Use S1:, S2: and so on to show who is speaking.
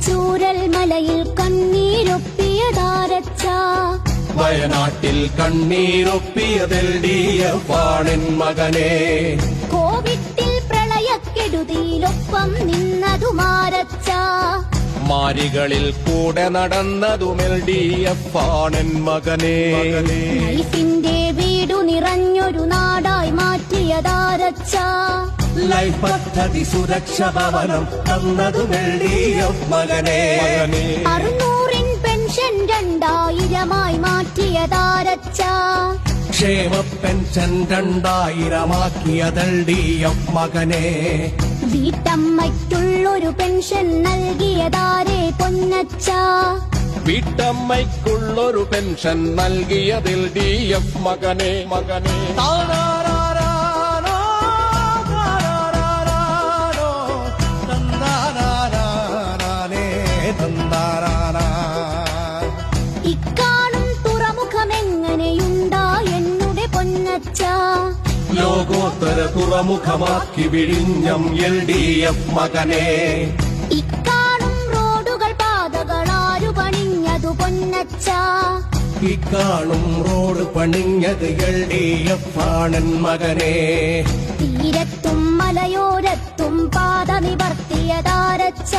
S1: ചൂരൽ മലയിൽ കണ്ണീരൊപ്പിയതാരച്ച
S2: വയനാട്ടിൽ കണ്ണീരൊപ്പിയതിൽ DF-ആണെൻ മകനെ
S1: കോവിഡിൽ പ്രളയക്കെടുതിയിലൊപ്പം നിന്നതുമാരച്ച
S2: മാരികളിൽ കൂടെ നടന്നതുമെൽ DF-ആണെൻ മകനെ
S1: ലൈഫിന്റെ വീടു നിറഞ്ഞൊരു നാടായി മാറ്റിയതാരച്ച
S2: ലൈഫ് പദ്ധതി സുരക്ഷ ഭവനം തന്നതുമെൽ DF മകനെ
S1: 600 പെൻഷൻ 2000-ആയി മാറ്റിയതാരച്ച
S2: ക്ഷേമ പെൻഷൻ 2000-ആക്കിയതൽ DF മകനെ
S1: വീട്ടമ്മയ്ക്കുള്ളൊരു പെൻഷൻ നൽകിയതാരേ പൊന്നച്ച
S2: വീട്ടമ്മയ്ക്കുള്ളൊരു പെൻഷൻ നൽകിയതിൽ DF മകനെ
S1: ഇക്കാണും തുറമുഖമെങ്ങനെയുണ്ടാ എന്നുടെ പൊന്നച്ച
S2: ലോകോത്തര തുറമുഖമാക്കി വിഴിഞ്ഞം LDF മകനെ
S1: ഇക്കാണും റോഡുകൾ പാതകളാരു പണിഞ്ഞതു പൊന്നച്ച
S2: ഇക്കാണും റോഡ് പണിഞ്ഞത് LDF-ആണെൻ മകനെ
S1: തീരത്തും മലയോരത്തും പാത നിവർത്തിയതാരച്ച